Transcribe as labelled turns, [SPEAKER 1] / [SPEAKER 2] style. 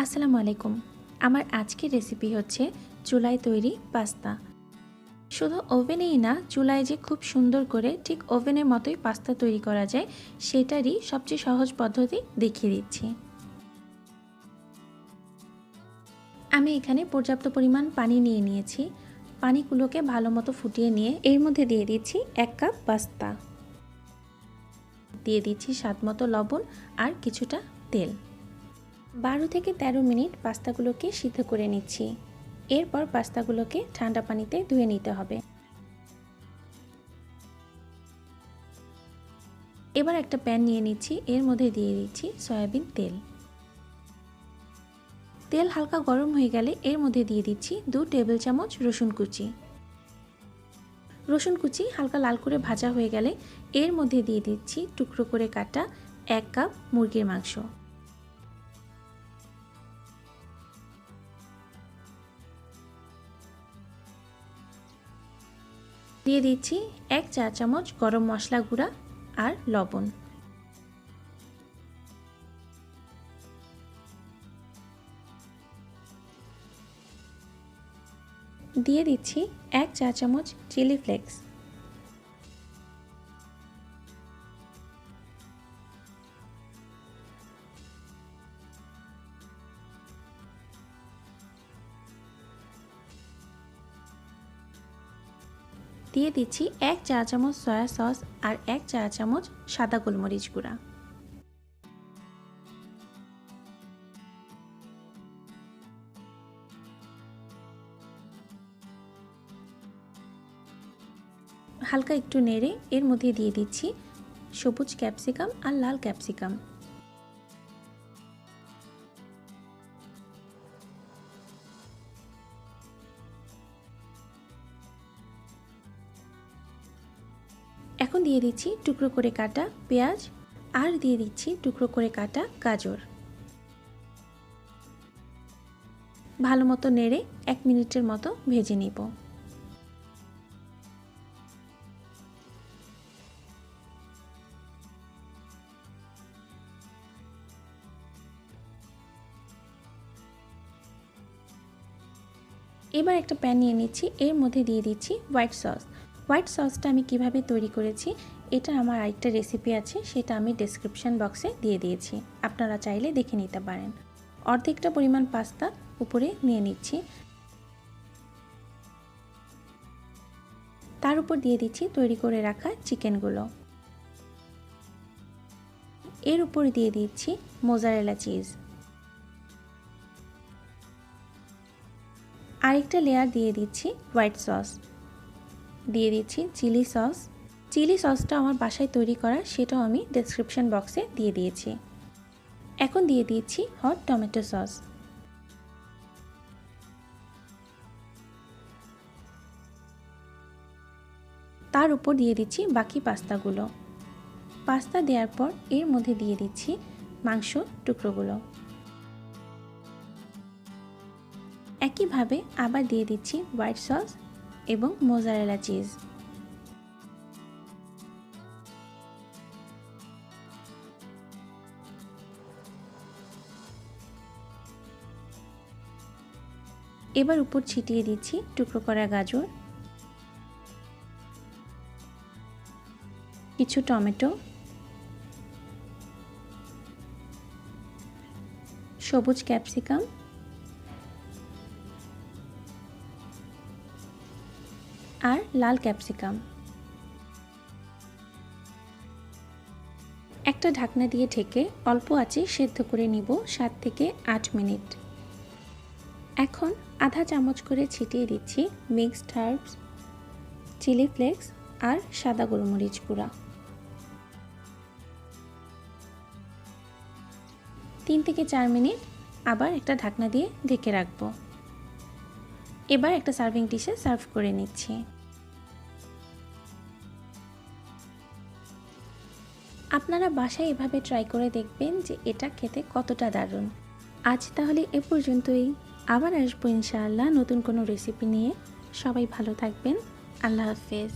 [SPEAKER 1] আসসালামু আলাইকুম। আমার আজকের রেসিপি হচ্ছে চুলায় তৈরি পাস্তা। শুধু ওভেনেই না, চুলায় যে খুব সুন্দর করে ঠিক ওভেনের মতোই পাস্তা তৈরি করা যায় সেটারই সবচেয়ে সহজ পদ্ধতি দেখিয়ে দিচ্ছি। আমি এখানে পর্যাপ্ত পরিমাণ পানি নিয়ে নিয়েছি। পানিগুলোকে ভালো মতো ফুটিয়ে নিয়ে এর মধ্যে দিয়ে দিচ্ছি 1 কাপ পাস্তা। দিয়ে দিচ্ছি স্বাদমতো লবণ আর কিছুটা তেল। 12 থেকে 13 মিনিট পাস্তাগুলোকে সিদ্ধ করে নিচ্ছি। এরপর পাস্তাগুলোকে ঠান্ডা পানিতে ধুয়ে নিতে হবে। এবার একটা প্যান নিয়ে নিচ্ছি, এর মধ্যে দিয়ে দিচ্ছি সয়াবিন তেল। তেল হালকা গরম হয়ে গেলে এর মধ্যে দিয়ে দিচ্ছি 2 টেবিল চামচ রসুন কুচি। রসুন কুচি হালকা লাল করে ভাজা হয়ে গেলে এর মধ্যে দিয়ে দিচ্ছি টুকরো করে কাটা 1 কাপ মুরগির মাংস। দিয়ে দিচ্ছি 1 চা চামচ গরম মশলা গুঁড়া আর লবণ। দিয়ে দিচ্ছি 1 চা চামচ চিলি ফ্লেক্স। দিয়ে দিচ্ছি 1 চা চামচ সয়া সস আর 1 চা চামচ সাদা গোলমরিচ গুঁড়া। হালকা একটু নেড়ে এর মধ্যে দিয়ে দিচ্ছি সবুজ ক্যাপসিকাম আর লাল ক্যাপসিকাম। এখন দিয়ে দিচ্ছি টুকরো করে কাটা পেঁয়াজ আর দিয়ে দিচ্ছি টুকরো করে কাটা গাজর। ভালো মতো নেড়ে 1 মিনিটের মতো ভেজে নিব। এবার একটা প্যান নিয়ে নিচ্ছি, এর মধ্যে দিয়ে দিচ্ছি হোয়াইট সস। হোয়াইট সসটা আমি কিভাবে তৈরি করেছি এটা আমার আরেকটা রেসিপি আছে, সেটা আমি ডেসক্রিপশন বক্সে দিয়ে দিয়েছি, আপনারা চাইলে দেখে নিতে পারেন। অর্ধেকটা পরিমাণ পাস্তা উপরে নিয়ে নিচ্ছি, তার উপর দিয়ে দিচ্ছি তৈরি করে রাখা চিকেনগুলো। এর উপর দিয়ে দিচ্ছি মোজারেলা চিজ। আরেকটা লেয়ার দিয়ে দিচ্ছি হোয়াইট সস। দিয়ে দিচ্ছি চিলি সস। চিলি সসটা আমার বাসায় তৈরি করা, সেটাও আমি ডেসক্রিপশন বক্সে দিয়ে দিয়েছি। এখন দিয়ে দিচ্ছি হট টমেটো সস। তার উপর দিয়ে দিচ্ছি বাকি পাস্তাগুলো। পাস্তা দেওয়ার পর এর মধ্যে দিয়ে দিচ্ছি মাংস টুকরোগুলো। একইভাবে আবার দিয়ে দিচ্ছি হোয়াইট সস এবং মোজারেলা চিজ। এবার উপর ছিটিয়ে দিচ্ছি টুকরো করা গাজর, কিছু টমেটো, সবুজ ক্যাপসিকাম আর লাল ক্যাপসিকাম। একটা ঢাকনা দিয়ে ঢেকে অল্প আঁচে সেদ্ধ করে নিব 7 থেকে 8 মিনিট। এখন আধা চামচ করে ছিটিয়ে দিচ্ছি মিক্সড হার্বস, চিলি ফ্লেক্স আর সাদা গোলমরিচ গুঁড়া। 3 থেকে 4 মিনিট আবার একটা ঢাকনা দিয়ে ঢেকে রাখবো। এবার একটা সার্ভিং ডিশে সার্ভ করে নিচ্ছি। আপনারা বাসায় এভাবে ট্রাই করে দেখবেন যে এটা খেতে কতটা দারুণ। আজ তাহলে এ পর্যন্তই, আবার আসবো ইনশাআল্লাহ নতুন কোনো রেসিপি নিয়ে। সবাই ভালো থাকবেন। আল্লাহ হাফেজ।